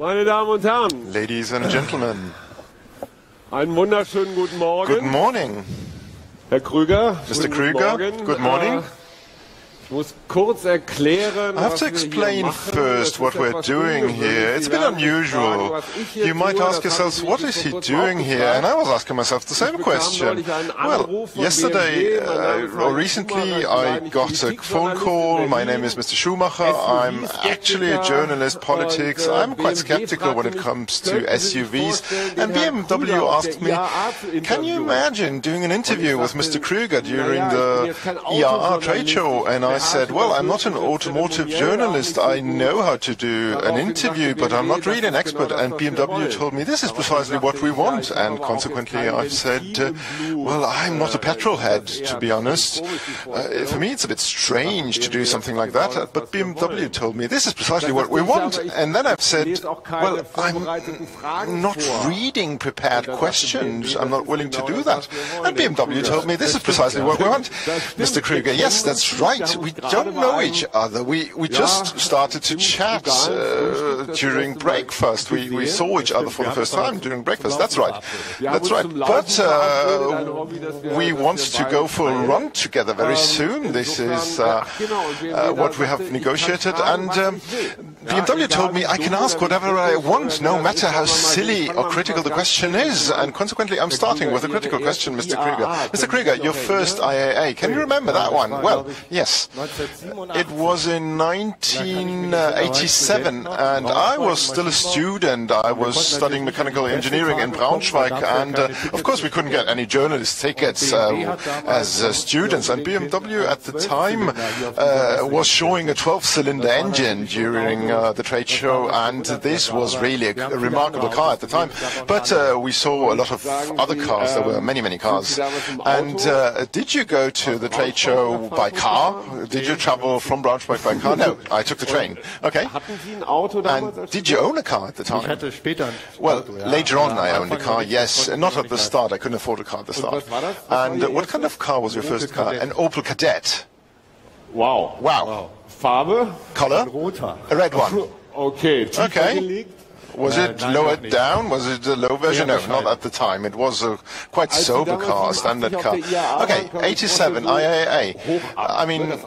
Meine Damen und Herren, Ladies and gentlemen, einen wunderschönen guten Morgen. good morning. Herr Krüger, Mr. Krüger, good morning. Ich muss kurz erklären, I have to explain first what we're doing here. It's a bit unusual. You might ask yourselves, what is he doing here? And I was asking myself the same question. Well, yesterday or recently I got a phone call. My name is Mr. Schumacher. I'm actually a journalist, politics. I'm quite skeptical when it comes to SUVs. And BMW asked me, can you imagine doing an interview with Mr. Krüger during the IAA trade show? And I said, well, I'm not an automotive journalist. I know how to do an interview, but I'm not really an expert. And BMW told me this is precisely what we want. And consequently, I've said, well, I'm not a petrol head, to be honest. For me, it's a bit strange to do something like that. But BMW told me this is precisely what we want. And then I've said, well, I'm not reading prepared questions. I'm not willing to do that. And BMW told me this is precisely what we want. Mr. Krüger, yes, that's right. We don't know each other. We just started to chat during breakfast. We saw each other for the first time during breakfast. That's right. That's right. But we want to go for a run together very soon. This is what we have negotiated. And BMW told me I can ask whatever I want, no matter how silly or critical the question is. And consequently, I'm starting with a critical question, Mr. Krüger. Mr. Krüger, your first IAA. Can you remember that one? Well, yes. It was in 1987, and I was still a student. I was studying mechanical engineering in Braunschweig, and of course we couldn't get any journalist tickets as students. And BMW at the time was showing a 12-cylinder engine during the trade show, and this was really a remarkable car at the time. But we saw a lot of other cars. There were many, many cars. And did you go to the trade show by car? Did you travel from Braunschweig by car? No, I took the train. Okay. And did you own a car at the time? Well, later on I owned a car, yes. Not at the start. I couldn't afford a car at the start. And what kind of car was your first car? An Opel Kadett. Wow. Wow. Farbe? Color? A red one. Okay. Okay. Was it lowered down? Was it a low version? No, not at the time. It was a quite sober car, a standard car. Okay, 87, IAA. I mean, it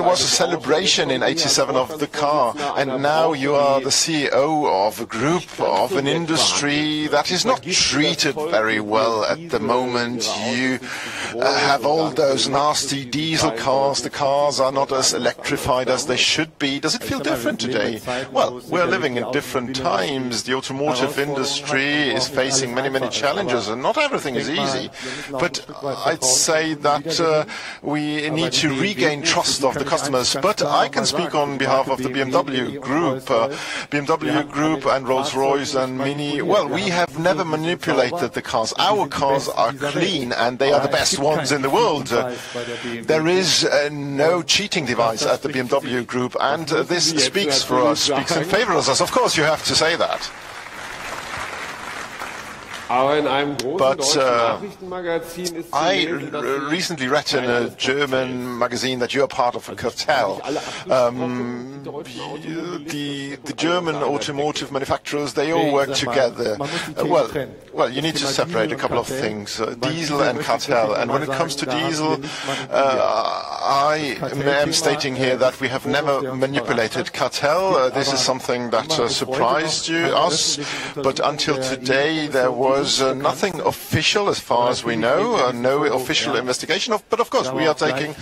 was a celebration in 87 of the car, and now you are the CEO of a group, of an industry that is not treated very well at the moment. You have all those nasty diesel cars. The cars are not as electrified as they should be. Does it feel different today? Well, we're living in different times. The automotive industry is facing many, many challenges, and not everything is easy. But I'd say that we need to regain trust of the customers. But I can speak on behalf of the BMW Group. BMW Group and Rolls-Royce and Mini, well, we have never manipulated the cars. Our cars are clean, and they are the best ones in the world. There is no cheating device at the BMW Group, and this speaks for us, speaks in favor of us. Of course, you have to say that. But I recently read in a German magazine that you are part of a cartel. The German automotive manufacturers, they all work together. Well, you need to separate a couple of things, diesel and cartel. And when it comes to diesel, I am stating here that we have never manipulated cartel. This is something that surprised us. But until today, there was nothing official as far as we know, no official investigation. But of course, we are taking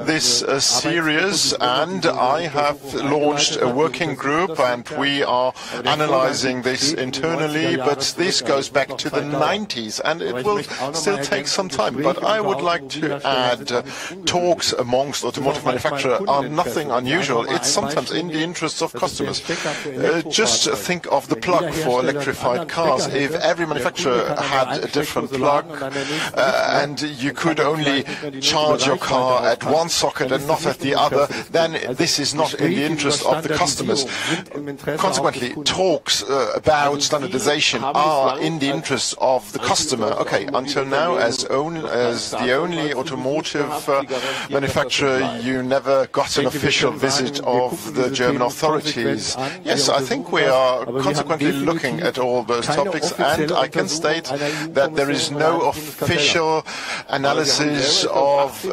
this serious, and I have launched a working group, and we are analyzing this internally. But this goes back to the 90s, and it will still take some time. But I would like to add, talks amongst automotive manufacturers are nothing unusual. It's sometimes in the interests of customers. Just think of the plug for electrified cars. If every manufacturer manufacturer had a different plug, and you could only charge your car at one socket and not at the other, then this is not in the interest of the customers. Consequently, talks about standardization are in the interest of the customer. Okay, until now, as the only automotive manufacturer, you never got an official visit of the German authorities. Yes, I think we are consequently looking at all those topics, and I can state that there is no official analysis of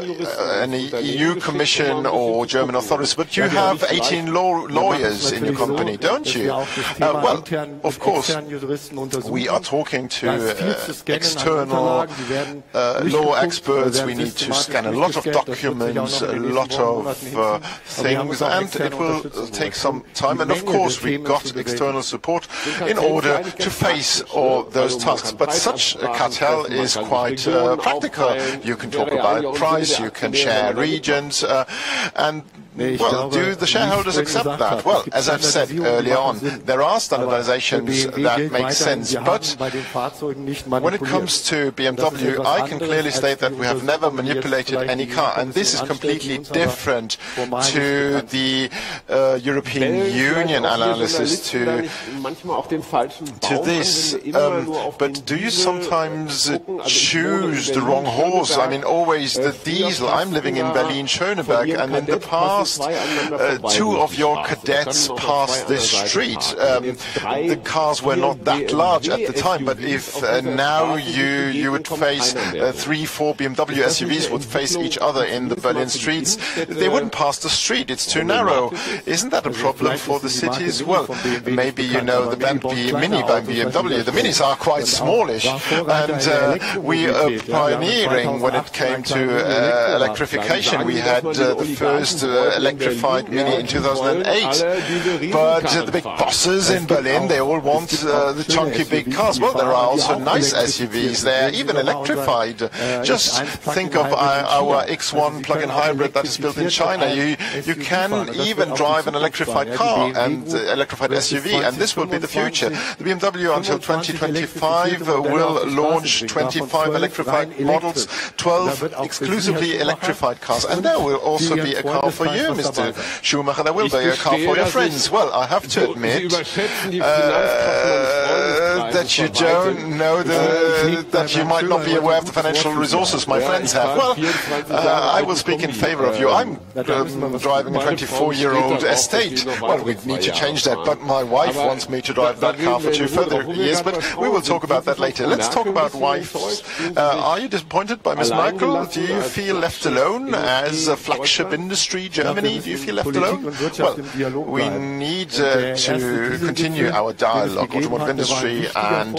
an EU Commission or German authorities, but you have 18 lawyers in your company, don't you? Well, of course, we are talking to external law experts. We need to scan a lot of documents, a lot of things, and it will take some time. And of course, we got external support in order to face all those tasks. But such a cartel is quite practical. You can talk about price, you can share regions, and well, do the shareholders accept that? Well, as I've said earlier on, there are standardizations that make sense, but when it comes to BMW, I can clearly state that we have never manipulated any car, and this is completely different to the European Union analysis, to this. But do you sometimes choose the wrong horse? I mean, always the diesel. I'm living in Berlin-Schöneberg, and in the past, two of your cadets passed this street. The cars were not that large at the time, but if now you would face 3-4 BMW SUVs would face each other in the Berlin streets, they wouldn't pass the street. It's too narrow. Isn't that a problem for the cities? Well, maybe you know the Mini by BMW. The Minis are quite smallish, and we are pioneering when it came to electrification. We had the first electrified Mini in 2008. But the big bosses in Berlin, they all want the chunky big cars. Well, there are also nice SUVs. They're even electrified. Just think of our X1 plug-in hybrid that is built in China. You can even drive an electrified car and electrified SUV, and this will be the future. The BMW until 2025 will launch 25 electrified models, 12 exclusively electrified cars, and there will also be a car for you, Mr. Schumacher. There will be a car for your friends. Well, I have to admit that you don't know that you might not be aware of the financial resources my friends have. Well, I will speak in favor of you. I'm driving a 24-year-old estate. Well, we need to change that, but my wife wants me to drive that car for 2 further years, but we will talk about that later. Let's talk about wives. Are you disappointed by Ms. Merkel? Do you feel left alone as a flagship industry, Germany? Do you feel left alone? Well, we need to continue our dialogue, automotive industry and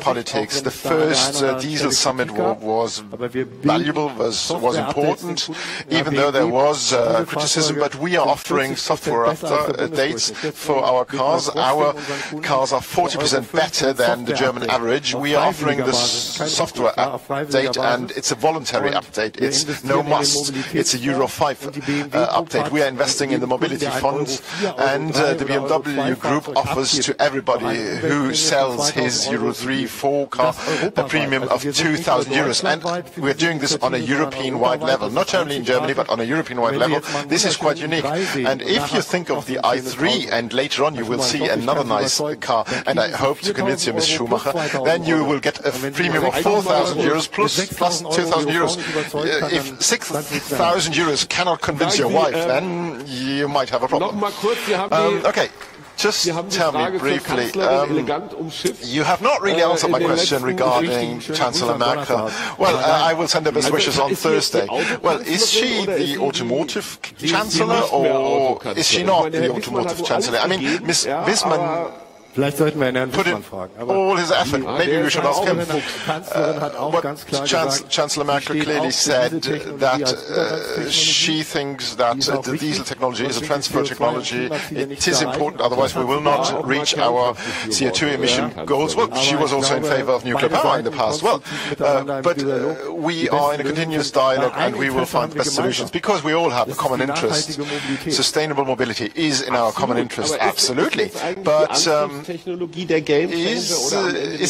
politics. The first diesel summit was valuable, was important, even though there was criticism, but we are offering software updates for our cars. Our cars are 40% better than the German average. We are offering the software update, and it's a voluntary update. It's no must. It's a Euro 5 update. We are investing in the mobility funds, and the BMW Group offers to everybody who sells his Euro 3, 4 car a premium of 2,000 euros. And we're doing this on a European-wide level, not only in Germany, but on a European-wide level. This is quite unique. And if you think of the i3, and later on you will see another nice car, and I hope to convince you, Ms. Schumacher, then you will get a premium of 4,000 euros plus 2,000 euros. If 6,000 euros cannot convince your wife, then you might have a problem. Okay. Just tell me briefly, you have not really answered my question regarding Chancellor Merkel. Well, I will send her best wishes on Thursday. Well, is she the automotive chancellor, or is she not the automotive chancellor? I mean, Ms. Wisman Vielleicht sollten wir Herrn put in fragen. all his effort. Maybe we should ask him. Chancellor Merkel clearly said that she thinks that the diesel technology is a transfer technology. It is important, otherwise we will not reach our CO2 emission goals. Well, she was also in favor of nuclear power in the past. Well, but we are in a continuous dialogue, and we will find the best solutions, because we all have a common interest. Sustainable mobility is in our common interest, absolutely. But Is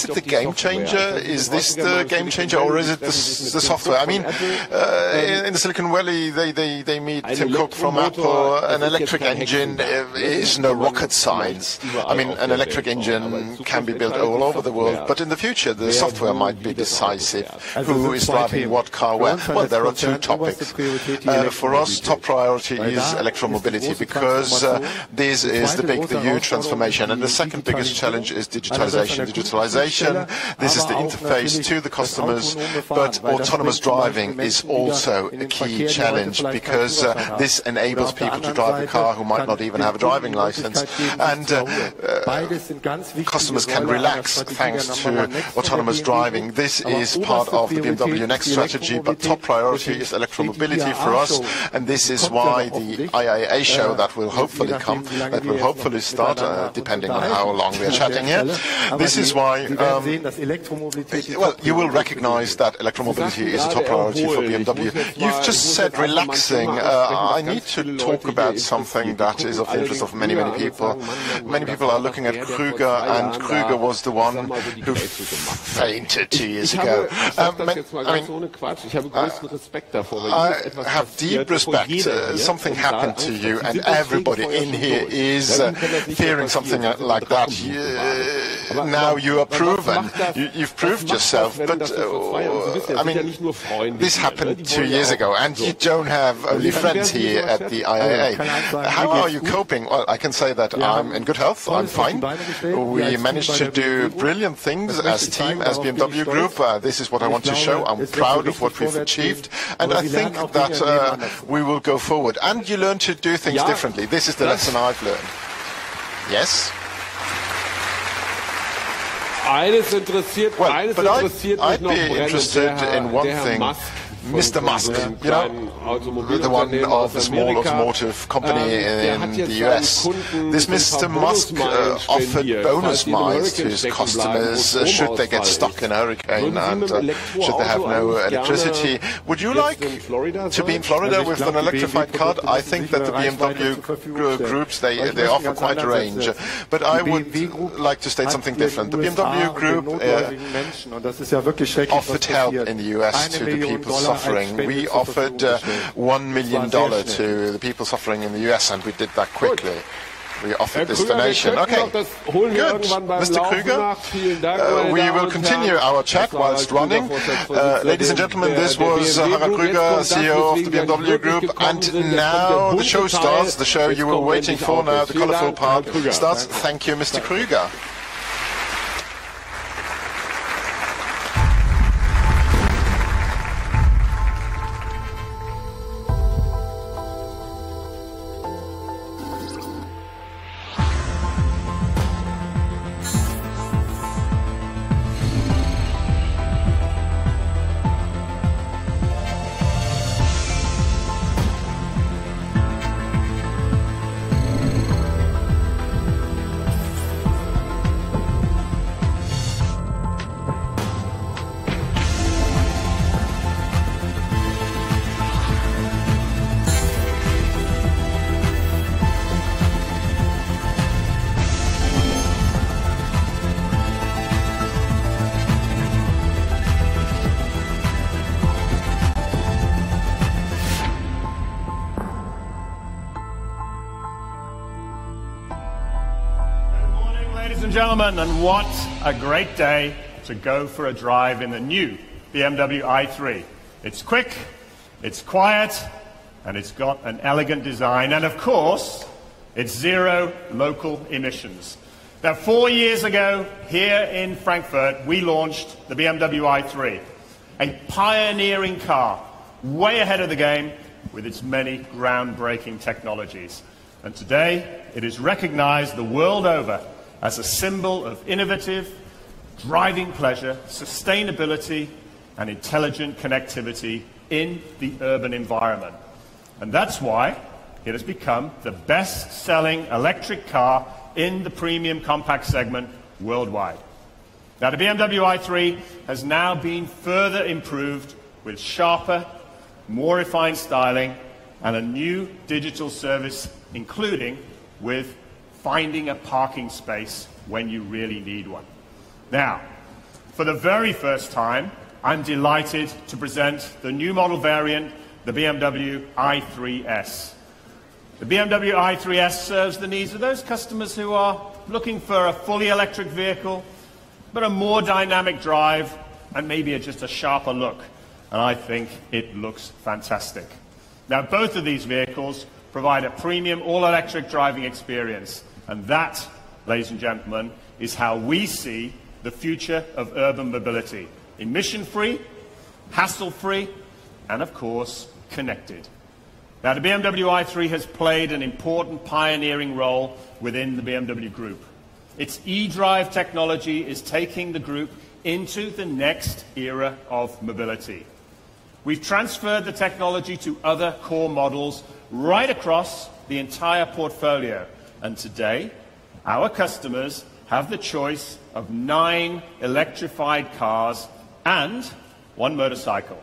it the game changer? Is this the game changer, or is it the software? I mean, in the Silicon Valley, they meet Tim Cook from Apple. An electric engine is no rocket science. I mean, an electric engine can be built all over the world, but in the future, the software might be decisive. Who is driving what car where? Well, there are two topics. For us, top priority is electromobility, because this is the huge transformation. And the second biggest challenge is digitalisation. Digitalisation, this is the interface to the customers, but autonomous driving is also a key challenge, because this enables people to drive a car who might not even have a driving license. And customers can relax thanks to autonomous driving. This is part of the BMW Next strategy, but top priority is electromobility for us, and this is why the IAA show that will hopefully come, that will hopefully start, depending on how long we are chatting here. This is why, well, you will recognize that electromobility is a top priority for BMW. You've just said relaxing. I need to talk about something that is of the interest of many, many people. Many people are looking at Krüger, and Krüger was the one who fainted 2 years ago. I have deep respect. Something happened to you, and everybody in here is fearing something like that. Now you are proven. You've proved yourself. But I mean, this happened 2 years ago, and you don't have only friends here at the IAA. How are you coping? Well, I can say that I'm in good health. I'm fine. We managed to do brilliant things as team, as BMW Group. This is what I want to show. I'm proud of what we've achieved, and I think that we will go forward. And you learn to do things differently. This is the lesson I've learned. Yes? Well, but I'd be interested in one thing. Mr. Musk, you know, the one of the small automotive company in the US. This Mr. Musk offered bonus miles to his customers should they get stuck in a hurricane and should they have no electricity. Would you like to be in Florida with an electrified car? I think that the BMW groups, they offer quite a range. But I would like to state something different. The BMW Group offered help in the US to the people suffering. We offered $1 million to the people suffering in the US, and we did that quickly. We offered this donation. Okay, good. Mr. Krüger, we will continue our chat whilst running. Ladies and gentlemen, this was Harald Krüger, CEO of the BMW Group, and now the show starts, the show you were waiting for now, the colourful part starts. Thank you, Mr. Krüger. Gentlemen, and what a great day to go for a drive in the new BMW i3. It's quick, it's quiet, and it's got an elegant design, and of course, it's zero local emissions. Now, 4 years ago, here in Frankfurt, we launched the BMW i3, a pioneering car, way ahead of the game with its many groundbreaking technologies. And today, it is recognized the world over as a symbol of innovative, driving pleasure, sustainability, and intelligent connectivity in the urban environment. And that's why it has become the best-selling electric car in the premium compact segment worldwide. Now, the BMW i3 has now been further improved with sharper, more refined styling and a new digital service, including with finding a parking space when you really need one. Now, for the very first time, I'm delighted to present the new model variant, the BMW i3S. The BMW i3S serves the needs of those customers who are looking for a fully electric vehicle, but a more dynamic drive and maybe just a sharper look. And I think it looks fantastic. Now, both of these vehicles provide a premium all-electric driving experience. And that, ladies and gentlemen, is how we see the future of urban mobility. Emission-free, hassle-free, and of course, connected. Now, the BMW i3 has played an important pioneering role within the BMW Group. Its eDrive technology is taking the group into the next era of mobility. We've transferred the technology to other core models right across the entire portfolio. And today, our customers have the choice of 9 electrified cars and 1 motorcycle.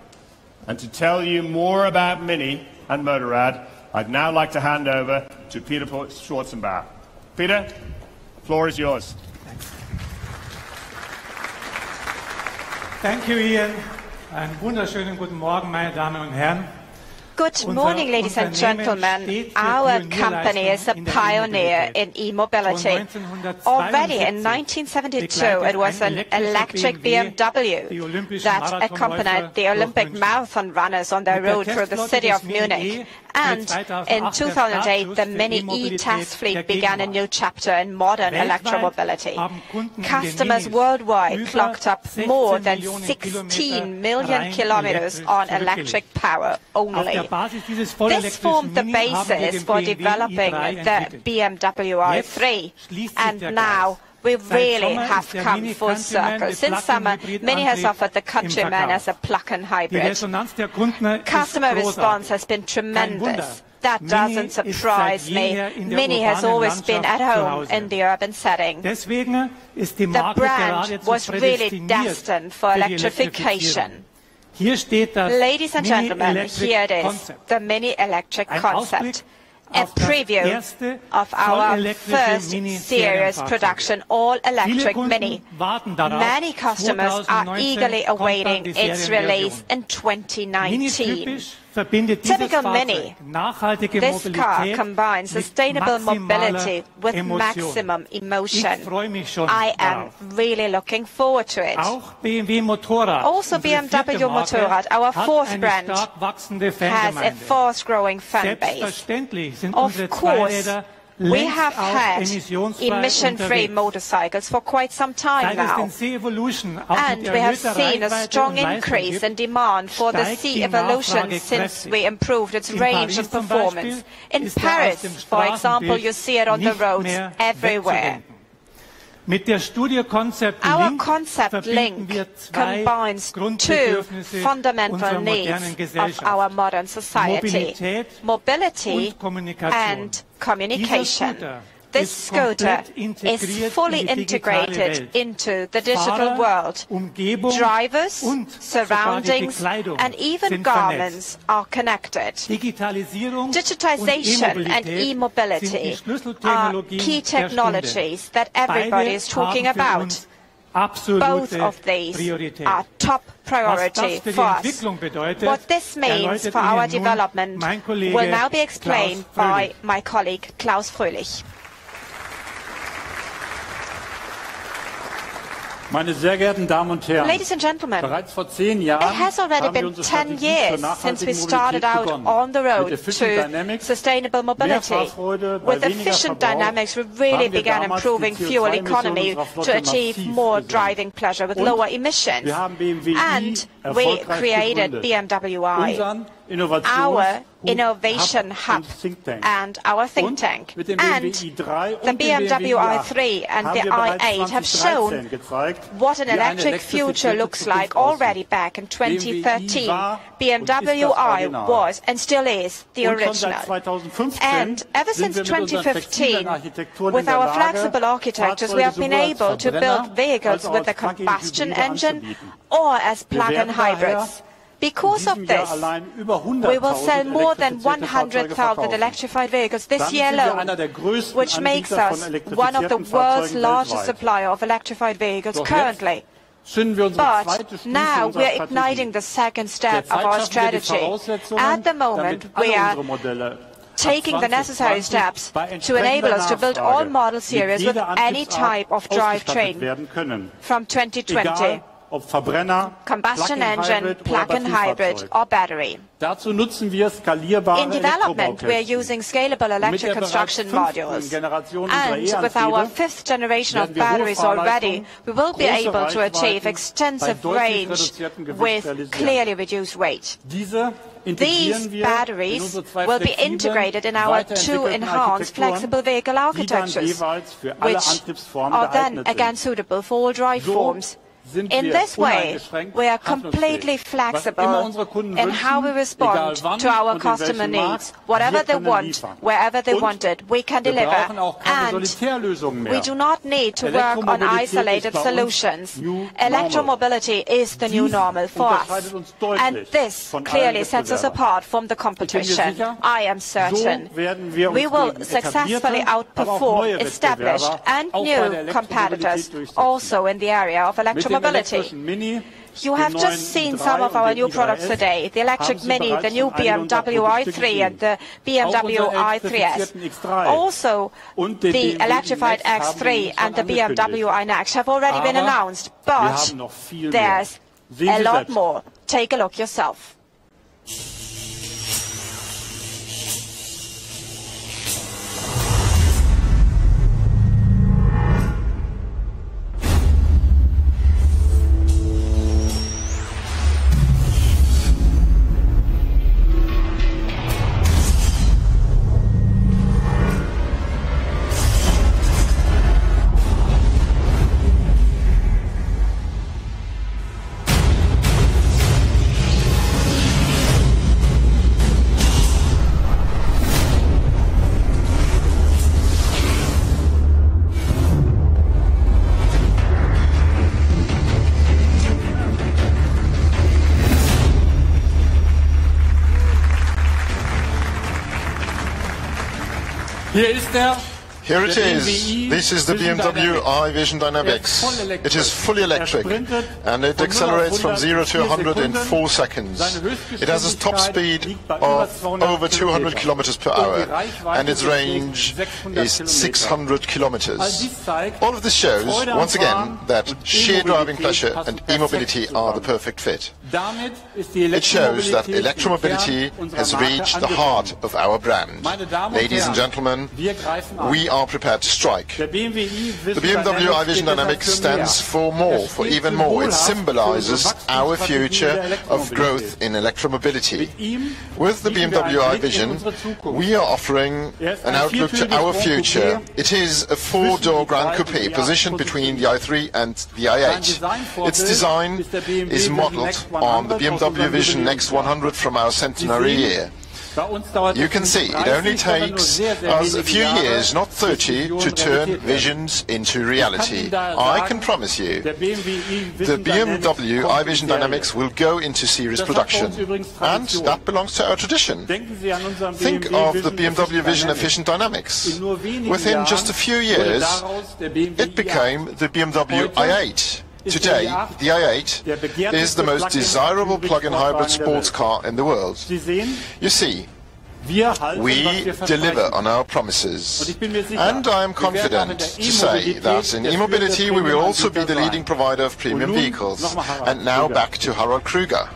And to tell you more about Mini and Motorrad, I'd now like to hand over to Peter Schwarzenbauer. Peter, the floor is yours. Thank you, Ian. Einen wunderschönen guten Morgen, meine Damen und Herren. Good morning, ladies and gentlemen. Our company is a pioneer in e-mobility. Already in 1972, it was an electric BMW that accompanied the Olympic marathon runners on their road through the city of Munich. And in 2008, the Mini E-test fleet began a new chapter in modern electromobility. Customers worldwide clocked up more than 16 million kilometers on electric power only. This formed the basis for developing the BMW i3, and now we really have come full circle. Since summer, Mini has offered the Countryman as a plug-in hybrid. Customer response has been tremendous. That doesn't surprise me. Mini has always been at home in the urban setting. The brand was really destined for electrification. Ladies and gentlemen, here it is, the Mini Electric concept. A preview of our first series production all-electric Mini. Many customers are eagerly awaiting its release in 2019. Typical Mini, this car combines sustainable mobility with maximum emotion. I am really looking forward to it. Also BMW Motorrad, our fourth brand, has a fast-growing fan base. Of course, we have had emission-free motorcycles for quite some time now, and we have seen a strong increase in demand for the C-Evolution since we improved its range and performance. In Paris, for example, you see it on the roads everywhere. Our concept link combines two fundamental needs of our modern society: mobility and communication. This scooter is fully integrated into the digital world. Drivers, surroundings, and even garments are connected. Digitalisation and e-mobility are key technologies that everybody is talking about. Both of these are top priority for us. What this means for our development will now be explained by my colleague Klaus Fröhlich. Meine sehr geehrten Damen und Herren, Ladies and gentlemen, bereits vor 10 Jahren it has already been 10 years since we started out on the road to sustainable mobility. With efficient dynamics, we really began improving fuel economy to achieve more driving pleasure with lower emissions. And we created BMW i, our innovation hub and our think tank. And the BMW i3 and the i8 have shown what an electric future looks like already back in 2013. BMW i was and still is the original. And ever since 2015, with our flexible architectures, we have been able to build vehicles with a combustion engine or as plug-in hybrids. Because of this, we will sell more than 100,000 electrified vehicles this year alone, which makes us one of the world's largest supplier of electrified vehicles currently. But now we are igniting the second step of our strategy. At the moment, we are taking the necessary steps to enable us to build all model series with any type of drivetrain from 2020. Combustion engine, plug-in hybrid or battery. In development, we are using scalable electric construction modules. And with our 5th generation of batteries already, we will be able to achieve extensive range with clearly reduced weight. These batteries will be integrated in our 2 enhanced flexible vehicle architectures, which are then again suitable for all drive forms. In this way, we are completely flexible in how we respond to our customer needs. Whatever they want, wherever they want it, we can deliver. And we do not need to work on isolated solutions. Electromobility is the new normal for us. And this clearly sets us apart from the competition. I am certain we will successfully outperform established and new competitors also in the area of electromobility. You have just seen some of our new products today, the electric Mini, the new BMW i3 and the BMW i3S. Also, the electrified X3 and the BMW iNext have already been announced, but there's a lot more. Take a look yourself. Here it is. This is the BMW i Vision Dynamics. It is fully electric and it accelerates from 0 to 100 in 4 seconds. It has a top speed of over 200 kilometers per hour and its range is 600 kilometers. All of this shows, once again, that sheer driving pleasure and e-mobility are the perfect fit. It shows that electromobility has reached the heart of our brand. Ladies and gentlemen, we are prepared to strike. The BMW i Vision Dynamics stands for more, for even more. It symbolizes our future of growth in electromobility. With the BMW i Vision, we are offering an outlook to our future. It is a 4-door Grand Coupe positioned between the i3 and the i8. Its design is modeled on the BMW Vision Next 100 from our centenary year. You can see it only takes us a few years, not 30, to turn visions into reality. I can promise you the BMW i Vision Dynamics will go into series production, and that belongs to our tradition. Think of the BMW Vision Efficient Dynamics. Within just a few years, it became the BMW i8. Today, the i8 is the most desirable plug-in hybrid sports car in the world. You see, we deliver on our promises. And I am confident to say that in e-mobility we will also be the leading provider of premium vehicles. And now back to Harald Krüger.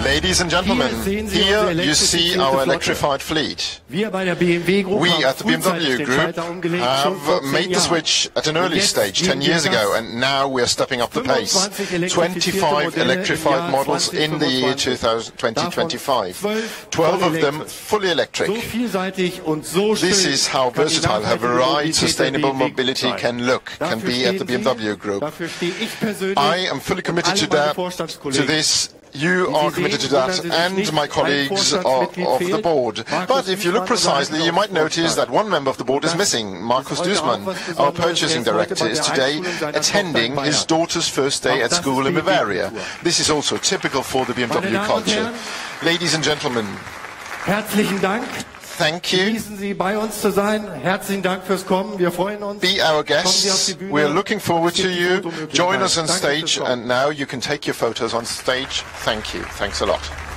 Ladies and gentlemen, here you see our electrified fleet. We at the BMW Group have made the switch at an early stage 10 years ago, and now we are stepping up the pace. 25 electrified models in the year 2025. 12 of them fully electric. This is how versatile, how varied sustainable mobility can be at the BMW Group. I am fully committed to this You are committed to that, and my colleagues of the board. But if you look precisely, you might notice that one member of the board is missing. Markus Dußmann, our purchasing director, is today attending his daughter's first day at school in Bavaria. This is also typical for the BMW culture. Ladies and gentlemen, herzlichen Dank. Thank you. Be our guests. We're looking forward to you. Join us on stage, and now you can take your photos on stage. Thank you. Thanks a lot.